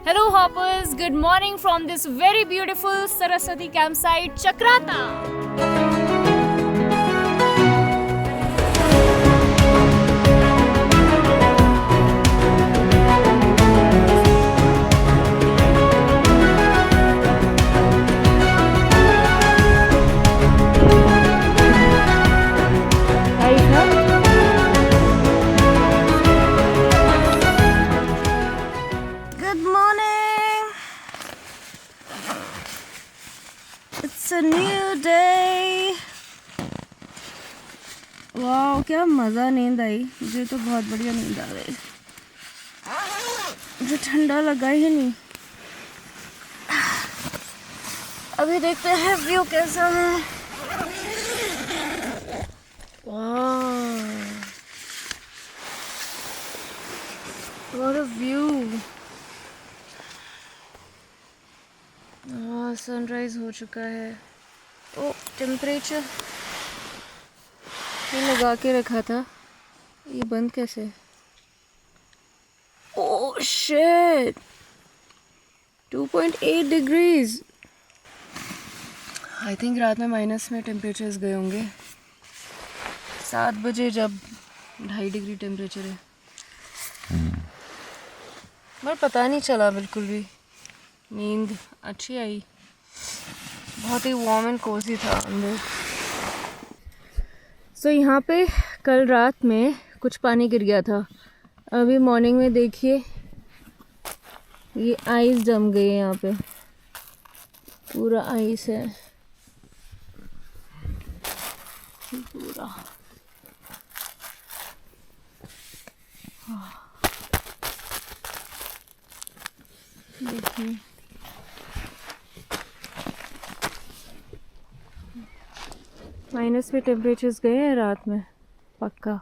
Hello hoppers, good morning from this very beautiful Saraswati campsite, Chakrata. Good morning. It's a new day. वाह क्या मज़ा नींद आई, मुझे तो बहुत बढ़िया नींद आ गई, मुझे ठंडा लगा ही नहीं। अभी देखते हैं व्यू कैसा है। वाह व्हाट अ व्यू। सनराइज हो चुका है। ओ टेम्परेचर ये लगा के रखा था, ये बंद कैसे? Oh shit 2.8 degrees. I think रात में माइनस में टेम्परेचर्स गए होंगे। 7 बजे जब 2.5 डिग्री टेम्परेचर है, पर पता नहीं चला बिल्कुल भी। नींद अच्छी आई, बहुत ही वार्म एंड कोजी था अंदर। सो यहाँ पे कल रात में कुछ पानी गिर गया था। अभी मॉर्निंग में देखिए ये आइस जम गई है, यहाँ पे पूरा आइस है पूरा। देखिए माइनस में टेम्परेचर्स गए हैं रात में पक्का।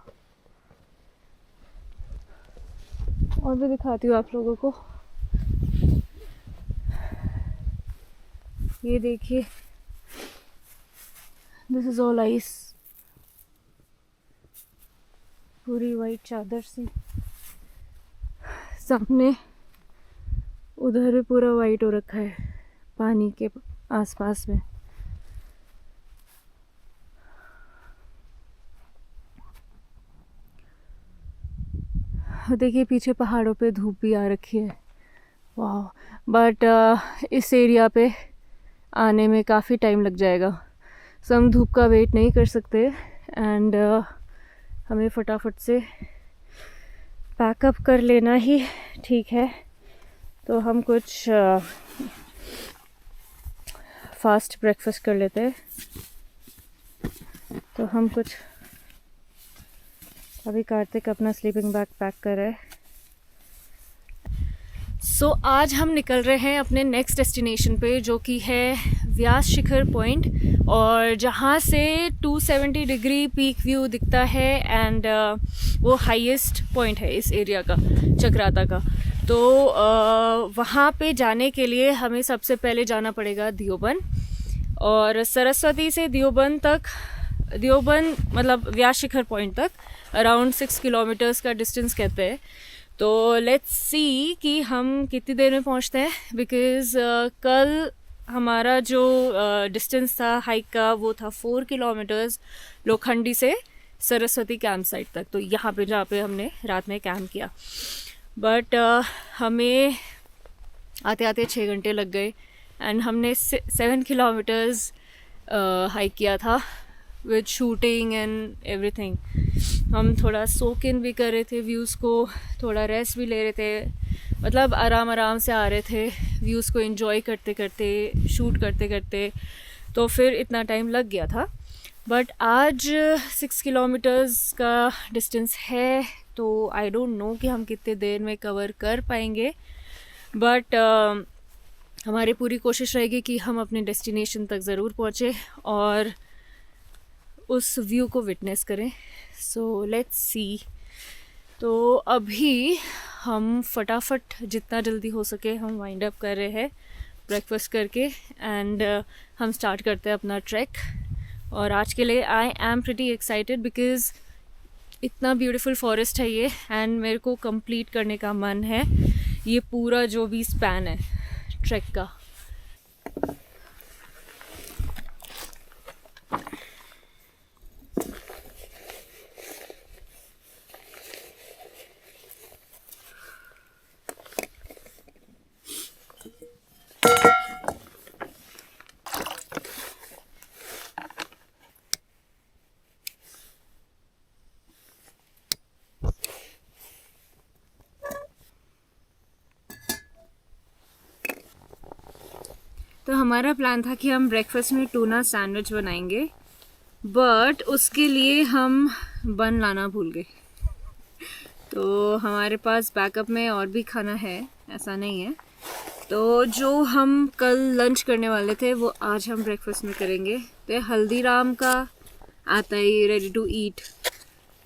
और भी दिखाती हूँ आप लोगों को। ये देखिए दिस इज ऑल आइस, पूरी वाइट चादर सी। सामने उधर भी पूरा वाइट हो रखा है पानी के आसपास में। देखिए पीछे पहाड़ों पे धूप भी आ रखी है। वाह बट इस एरिया पे आने में काफ़ी टाइम लग जाएगा, सो हम धूप का वेट नहीं कर सकते एंड हमें फटाफट से पैकअप कर लेना ही ठीक है। तो हम कुछ फास्ट ब्रेकफास्ट कर लेते हैं। तो हम कुछ अभी कार्तिक अपना स्लीपिंग बैग पैक कर रहे हैं। सो आज हम निकल रहे हैं अपने नेक्स्ट डेस्टिनेशन पे, जो कि है व्यास शिखर पॉइंट, और जहाँ से 270 डिग्री पीक व्यू दिखता है एंड वो हाईएस्ट पॉइंट है इस एरिया का, चक्राता का। तो वहाँ पे जाने के लिए हमें सबसे पहले जाना पड़ेगा दियोबन, और सरस्वती से दियोबन मतलब व्यास शिखर पॉइंट तक अराउंड 6 किलोमीटर्स का डिस्टेंस कहते हैं। तो लेट्स सी कि हम कितनी देर में पहुंचते हैं, बिकॉज़ कल हमारा जो डिस्टेंस था हाइक का वो था 4 किलोमीटर्स लोखंडी से सरस्वती कैंप साइट तक। तो यहाँ पे जहाँ पे हमने रात में कैंप किया, बट हमें आते आते 6 घंटे लग गए एंड हमने 7 किलोमीटर्स हाइक किया था विद शूटिंग एंड एवरीथिंग। हम थोड़ा सोक इन भी कर रहे थे व्यूज़ को, थोड़ा रेस्ट भी ले रहे थे, मतलब आराम से आ रहे थे व्यूज़ को एंजॉय करते करते, शूट करते करते। तो फिर इतना टाइम लग गया था। बट आज 6 किलोमीटर्स का डिस्टेंस है, तो आई डोंट नो कि हम कितने देर में कवर कर पाएंगे, बट हमारी पूरी कोशिश रहेगी कि हम अपने डेस्टिनेशन तक ज़रूर पहुँचे और उस व्यू को विटनेस करें। So let's see. तो अभी हम फटाफट जितना जल्दी हो सके हम वाइंड अप कर रहे हैं ब्रेकफास्ट करके, एंड हम स्टार्ट करते हैं अपना ट्रैक। और आज के लिए I am pretty excited because इतना ब्यूटीफुल फॉरेस्ट है ये, एंड मेरे को कंप्लीट करने का मन है ये पूरा जो भी स्पैन है ट्रैक का। तो हमारा प्लान था कि हम ब्रेकफास्ट में टूना सैंडविच बनाएंगे, बट उसके लिए हम बन लाना भूल गए। तो हमारे पास बैकअप में और भी खाना है, ऐसा नहीं है। तो जो हम कल लंच करने वाले थे वो आज हम ब्रेकफास्ट में करेंगे। तो हल्दीराम का आता है रेडी टू ईट।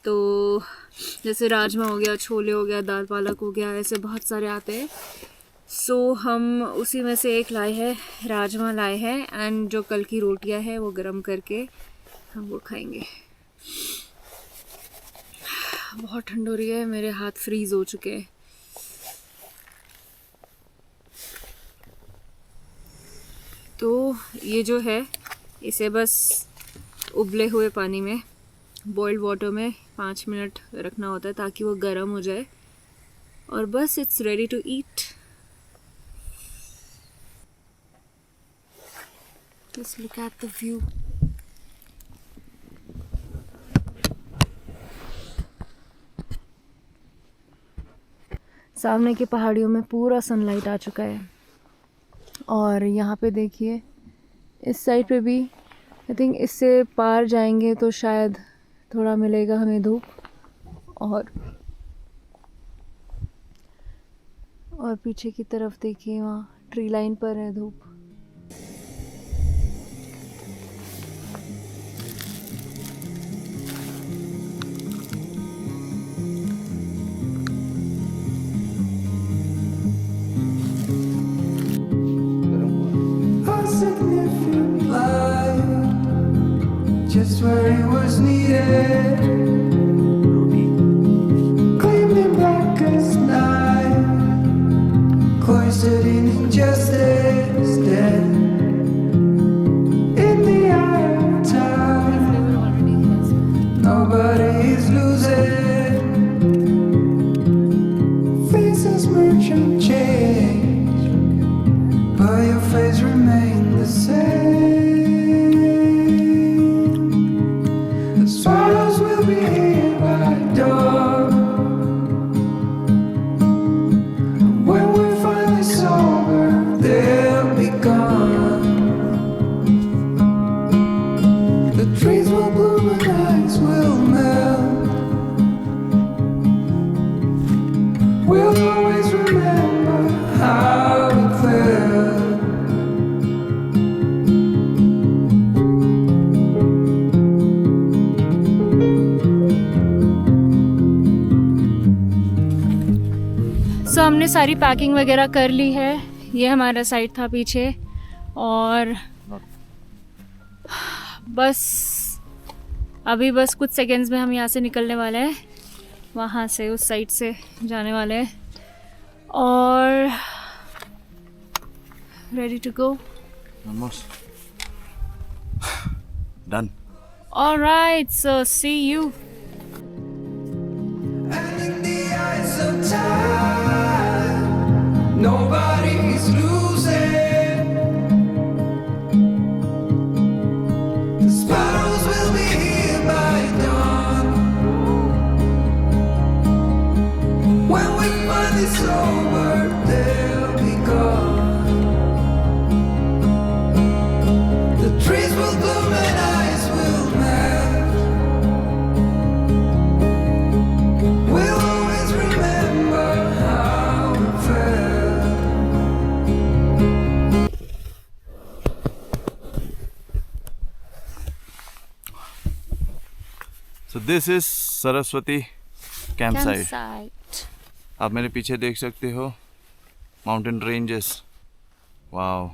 तो जैसे राजमा हो गया, छोले हो गया, दाल पालक हो गया, ऐसे बहुत सारे आते हैं। सो हम उसी में से एक लाए हैं, राजमा लाए हैं, एंड जो कल की रोटियां हैं वो गरम करके हम वो खाएंगे। बहुत ठंड हो रही है, मेरे हाथ फ्रीज हो चुके हैं। तो ये जो है इसे बस उबले हुए पानी में, बॉइल्ड वाटर में 5 मिनट रखना होता है ताकि वो गर्म हो जाए, और बस it's ready to eat. Just look at the view. सामने की पहाड़ियों में पूरा सनलाइट आ चुका है, और यहाँ पे देखिए इस साइड पे भी आई थिंक इससे पार जाएंगे तो शायद थोड़ा मिलेगा हमें धूप, और पीछे की तरफ देखिए वहाँ ट्री लाइन पर है धूप। Just where it was needed, claimed him black as night, cloistered in injustice, dead in the eye of time. Nobody is losing, faces merchant change, but your face remains the same. Swallows will be here by dawn. When we're finally sober, they'll be gone. The trees will bloom and ice will melt. We'll always remember how it felt. तो हमने सारी packing वगैरह कर ली है। ये हमारा side था पीछे, और बस अभी बस कुछ सेकेंड्स में हम यहाँ से निकलने वाले हैं, वहाँ से उस साइड से जाने वाले हैं, और ready to go. Done. All right, so see you. And in the eyes of time, nobody's losing. The sparrows will be here by dawn. When we find it's over, they'll be gone. The trees will bloom and ice will melt. We'll always remember how it felt. So this is Saraswati campsite. Campsite. आप मेरे पीछे देख सकते हो mountain ranges. Wow.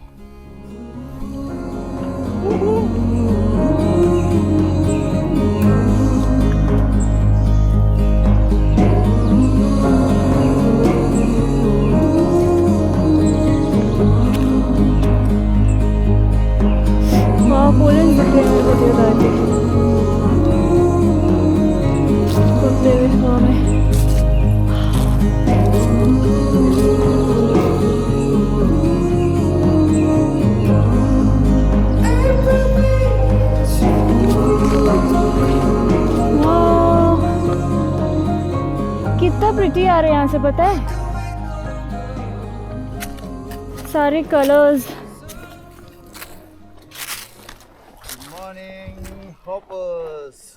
Beauty आ रही है यहाँ से, पता है, सारे कलर्स। Morning hoppers.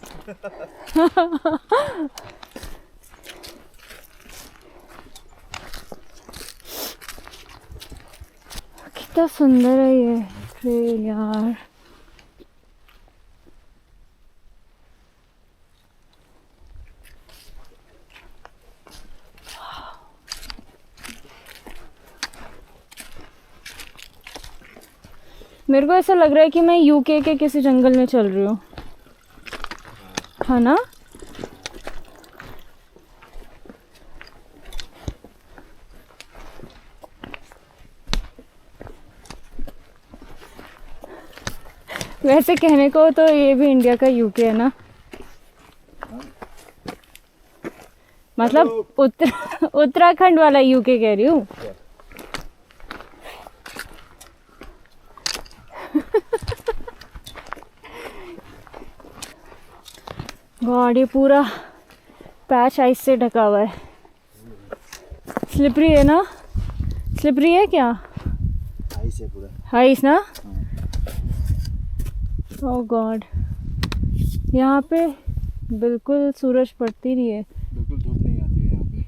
कितना सुंदर है ये ट्रेल यार। मेरे को ऐसा लग रहा है कि मैं यूके के किसी जंगल में चल रही हूँ, है ना? वैसे कहने को तो ये भी इंडिया का यूके है ना, मतलब उत्तराखंड वाला यूके कह रही हूँ। गॉड, ये पूरा पैच आइस से ढका हुआ है। स्लिपरी है ना? स्लिपरी है क्या? आइस है पूरा। आइस ना? ओह गॉड, यहाँ पे बिल्कुल सूरज पड़ती नहीं है, बिल्कुल धूप नहीं आती है यहाँ पे।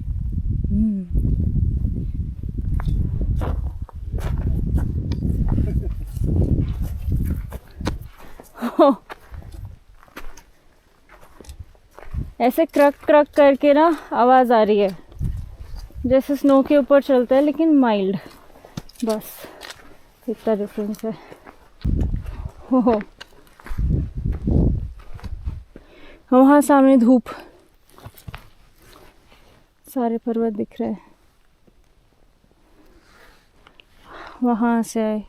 ऐसे क्रक क्रक करके ना आवाज़ आ रही है, जैसे स्नो के ऊपर चलता है लेकिन माइल्ड, बस इतना डिफरेंस है। हो वहाँ सामने धूप, सारे पर्वत दिख रहे हैं वहाँ से आए।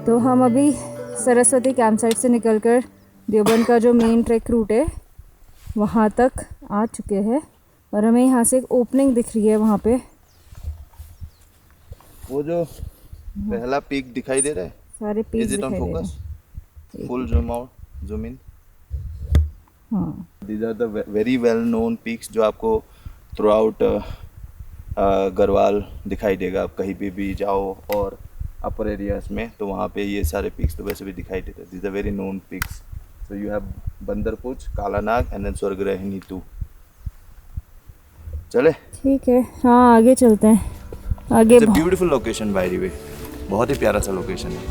तो हम अभी सरस्वती कैंप साइट से निकलकर देवबंद का जो मेन ट्रैक रूट है वहाँ तक आ चुके हैं, और हमें यहाँ से एक ओपनिंग दिख रही है वहाँ पे। वो जो पहला पीक दिखाई दे रहा है, सारे पीक इज इट दिखाई ऑन दे रहे फोकस? हैं। Full zoom out, zoom in. हाँ, these are the very well known peaks जो आपको थ्रू आउट गढ़वाल दिखाई देगा। आप कहीं भी जाओ और अपर एरियाज में, तो वहाँ पे ये सारे पीक्स तो वैसे भी दिखाई देते हैं। These are very known peaks. So you have Bandarpunch, Kalanag and then Swargarohini 2। चले, ठीक है, हाँ आगे चलते हैं। आगे it's a beautiful location by the way, बहुत ही प्यारा सा लोकेशन है।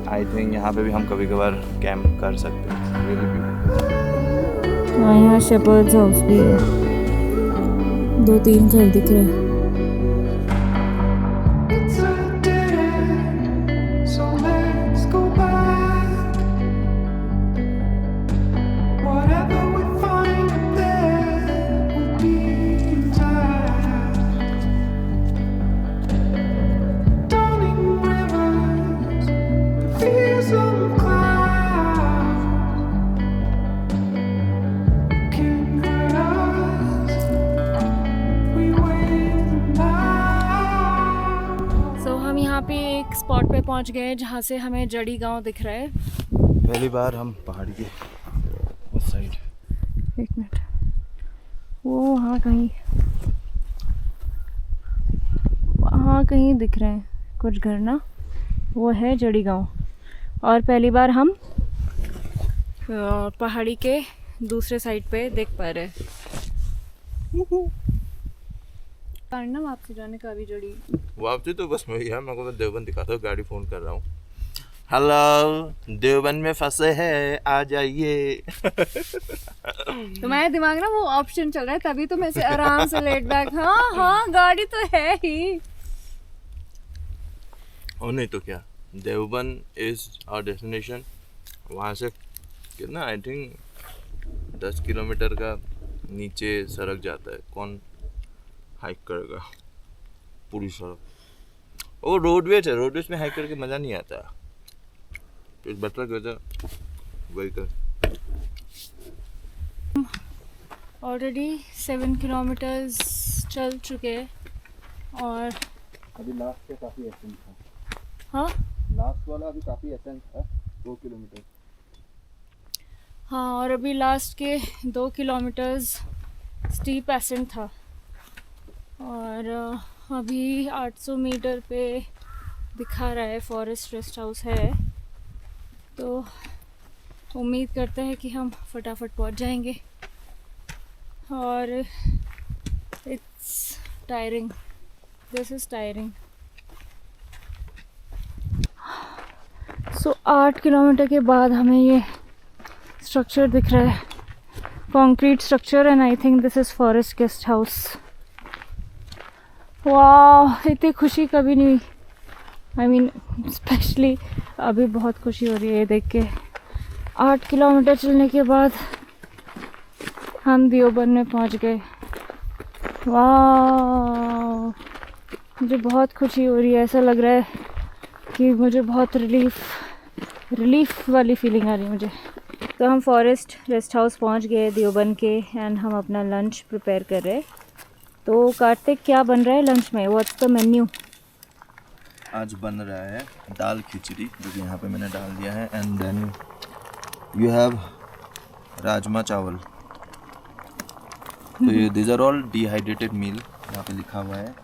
आई थिंक यहाँ पे भी हम कभी कभार कैंप कर सकते हैं। Really beautiful. हाँ, यहाँ शेपर्ड्स हाउस भी है, 2-3 घर दिख रहे हैं। It's a dead end, so let's go back. Whatever we find up there will be intact. Dawning rivers, fearsome clouds can hurt us. We wait now. सो हम यहाँ पे एक स्पॉट पे पहुँच गए जहाँ से हमें जड़ी गांव दिख रहा है। पहली बार हम पहाड़ी के उस साइड। एक मिनट, वो वहाँ कहीं दिख रहे हैं कुछ घर ना, वो है जड़ी गांव। और पहली बार हम पहाड़ी के दूसरे साइड पे देख पा रहे हैं। ना वापसी जाने का अभी जड़ी वापसी तो बस वही है, मेरे को देवबंद दिखाता हूँ, गाड़ी फ़ोन कर रहा हूँ। हेलो, देवबंद में फंसे हैं, आ जाइए। तुम्हारे दिमाग ना वो ऑप्शन चल रहा है, तभी तुम ऐसे आराम से लेट बैक। हाँ हाँ, गाड़ी तो है ही। और नहीं तो क्या, देवबंद इज आवर डेस्टिनेशन। वहाँ से कितना, आई थिंक 10 किलोमीटर का नीचे सड़क जाता है। कौन हाइक करेगा पूरी सड़क? वो रोडवेज है, रोडवेज में हाइक करके मज़ा नहीं आता। It's better weather vehicle. Already 7 kilometres चल चुके हैं और अभी लास्ट पे काफ़ी एसेंस था। हाँ लास्ट वाला अभी काफ़ी एसेंस था, 2 किलोमीटर। हाँ, और अभी लास्ट के 2 किलोमीटर्स स्टीप एसेंट था और अभी 800 मीटर पे दिखा रहा है फॉरेस्ट रेस्ट हाउस है, तो उम्मीद करते हैं कि हम फटाफट पहुंच जाएंगे। और it's tiring, this is tiring. So 8 kilometre के बाद हमें ये स्ट्रक्चर दिख रहा है, concrete structure, and I think this is forest guest house. वाह, इतनी खुशी कभी नहीं हुई। आई मीन स्पेशली अभी बहुत खुशी हो रही है ये देख के। 8 किलोमीटर चलने के बाद हम देवबंद में पहुंच गए। वाह, मुझे बहुत खुशी हो रही है। ऐसा लग रहा है कि मुझे बहुत रिलीफ वाली फीलिंग आ रही है मुझे। तो हम फॉरेस्ट रेस्ट हाउस पहुंच गए देवबंद के, एंड हम अपना लंच प्रिपेयर कर रहे हैं। तो कार्तिक, क्या बन रहा है लंच में? What's the menu? आज बन रहा है दाल खिचड़ी, जो कि यहाँ पे मैंने डाल दिया है, and then you have rajma chawal. तो ये this are all dehydrated meal, यहाँ पे लिखा हुआ है।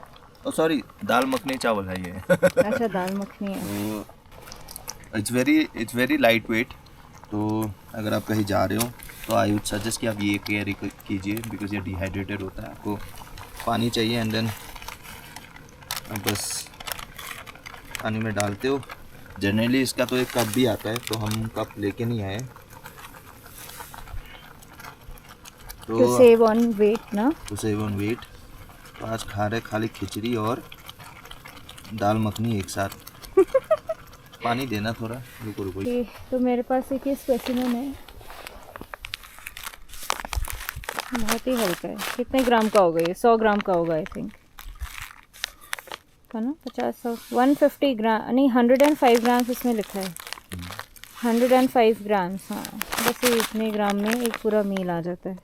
ओ सॉरी, दाल मखनी चावल है ये। अच्छा, दाल मखनी है। तो इट्स वेरी लाइट वेट। तो अगर आप कहीं जा रहे हो तो आई वुड सजेस्ट कि आप ये कैरी कीजिए, बिकॉज ये डिहाइड्रेटेड होता है। आपको पानी चाहिए, एंड देन आप बस पानी में डालते हो। जनरली इसका तो एक कप भी आता है, तो हम कप लेके नहीं आए। तो सेव ऑन वेट ना। तो सेव ऑन वेट। तो आज खा रहे खाली खिचड़ी और दाल मखनी एक साथ। पानी देना थोड़ा, रुको। ये तो मेरे पास एक स्पेसिमेन है, बहुत ही हल्का है। कितने ग्राम का होगा ये? 100 ग्राम का होगा आई थिंक, है ना? 150 ग्राम नहीं, 105 ग्राम्स इसमें लिखा है। 105 ग्राम्स, हाँ, बस ये इतने ग्राम में एक पूरा मील आ जाता है।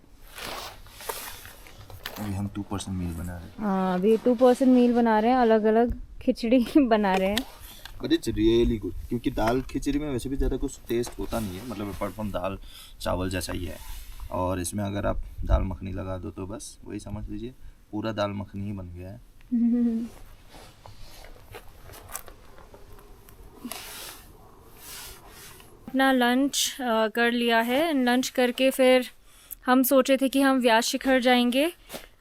अभी हम 2% मील बना रहे हैं। हाँ, अभी 2% मील बना रहे हैं, अलग अलग खिचड़ी बना रहे हैं। बट इट्स रियली गुड, क्योंकि दाल खिचड़ी में वैसे भी ज़्यादा कुछ टेस्ट होता नहीं है, मतलब अपार्ट फ्रॉम दाल चावल जैसा ही है। और इसमें अगर आप दाल मखनी लगा दो तो बस वही समझ लीजिए पूरा दाल मखनी ही बन गया है। अपना लंच कर लिया है। लंच करके फिर हम सोचे थे कि हम व्यास शिखर जाएंगे,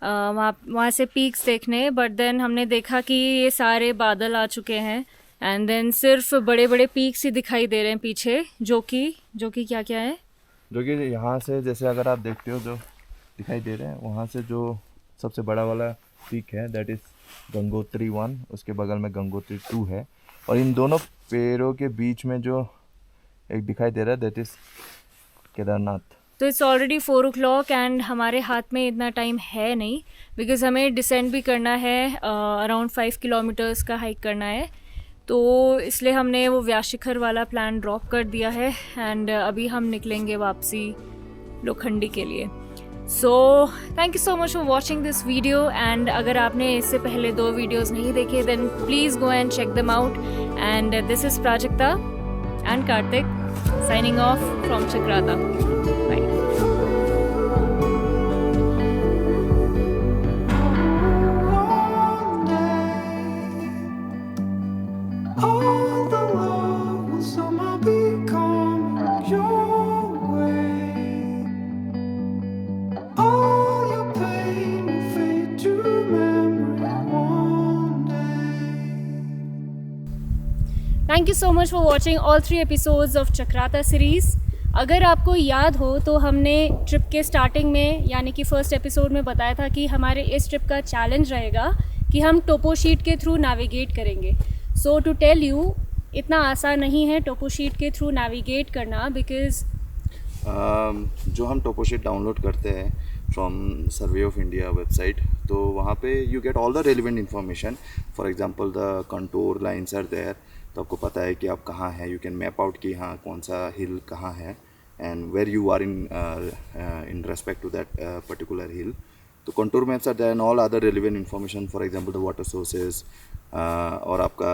वहाँ से पीक्स देखने, बट देन हमने देखा कि ये सारे बादल आ चुके हैं, एंड देन सिर्फ बड़े बड़े पीक्स ही दिखाई दे रहे हैं पीछे, जो कि क्या क्या है, जो कि यहाँ से जैसे अगर आप देखते हो जो दिखाई दे रहे हैं, वहाँ से जो सबसे बड़ा वाला पीक है दैट इज़ गंगोत्री 1, उसके बगल में गंगोत्री 2 है, और इन दोनों पेड़ों के बीच में जो एक दिखाई दे रहा है दैट इज़ केदारनाथ। तो इट्स ऑलरेडी 4 o'clock एंड हमारे हाथ में इतना टाइम है नहीं, बिकॉज़ हमें डिसेंड भी करना है, अराउंड 5 किलोमीटर्स का हाइक करना है। तो इसलिए हमने वो व्यास शिखर वाला प्लान ड्रॉप कर दिया है, एंड अभी हम निकलेंगे वापसी लोखंडी के लिए। So thank you so much for watching this video, and अगर आपने इससे पहले 2 वीडियोज़ नहीं देखे then please go and check them out. And this is Prajakta and Karthik signing off from Chakrata. Bye. All the love will somehow be coming your way. All your pain will fade to memory one day. Thank you so much for watching all 3 episodes of Chakrata series. अगर आपको याद हो तो हमने trip के starting में यानी कि फर्स्ट एपिसोड में बताया था कि हमारे इस ट्रिप का चैलेंज रहेगा कि हम टोपो शीट के थ्रू नेविगेट करेंगे। सो टू टेल यू, इतना आसान नहीं है टोपो शीट के थ्रू नेविगेट करना, बिकॉज जो हम टोपो शीट डाउनलोड करते हैं from survey of India website. तो वहाँ पे you get all the relevant information. For example the contour lines are there. तो आपको पता है कि आप कहाँ हैं. यू कैन मैप आउट कि हाँ कौन सा हिल कहाँ है and where you are in respect to that particular hill. तो contour maps are there and all other relevant information, for example the water sources और आपका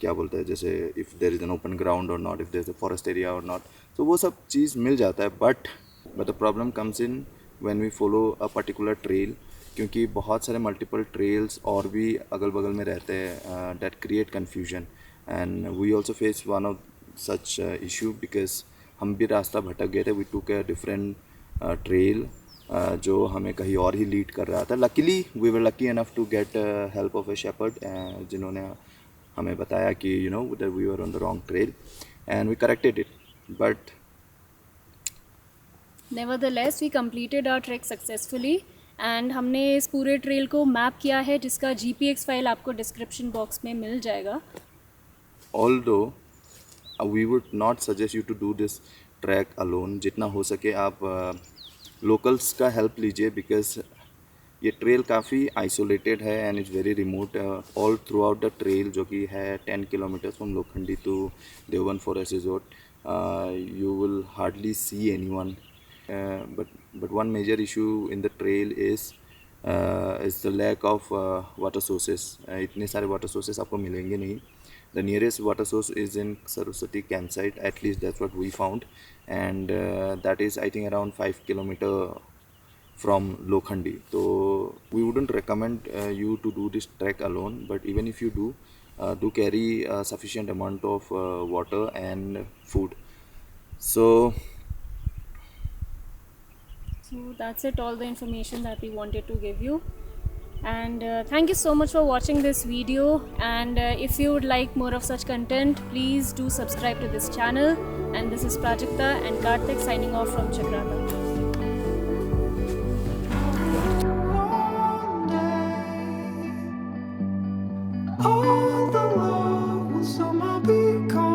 क्या बोलते हैं जैसे if there is an open ground or not, if there is a forest area or not. तो वो सब चीज़ मिल जाता है. but the problem comes in when we follow a particular trail, क्योंकि बहुत सारे मल्टीपल ट्रेल्स और भी अगल बगल में रहते हैं that create confusion and we also face one of such issue because हम भी रास्ता भटक गए थे. वी टूक अ डिफरेंट ट्रेल जो हमें कहीं और ही लीड कर रहा था. Luckily we were lucky enough to get help of a shepherd जिन्होंने हमें बताया कि you know that we were on the wrong trail and we corrected it. But nevertheless we completed our track successfully and हमने इस पूरे trail को map किया है जिसका GPX फाइल आपको डिस्क्रिप्शन बॉक्स में मिल जाएगा. although we would not suggest you to do this trek alone. जितना हो सके आप locals का help लीजिए because ये ट्रेल काफ़ी आइसोलेटेड है and it's very remote. All throughout the trail जो कि है 10 kilometres from Lokhandi to Deoband forest resort, you will hardly see anyone. But one major issue in the trail is the lack of water sources. इतने सारे water sources आपको मिलेंगे नहीं. The nearest water source is in Saraswati campsite, at least that's what we found, and that is I think around 5 kilometer from Lokhandi. So we wouldn't recommend you to do this trek alone, but even if you do carry a sufficient amount of water and food. So that's it, all the information that we wanted to give you. And thank you so much for watching this video, and if you would like more of such content, please do subscribe to this channel. And this is Prajakta and Karthik signing off from Chakrata. All the love will somehow be gone.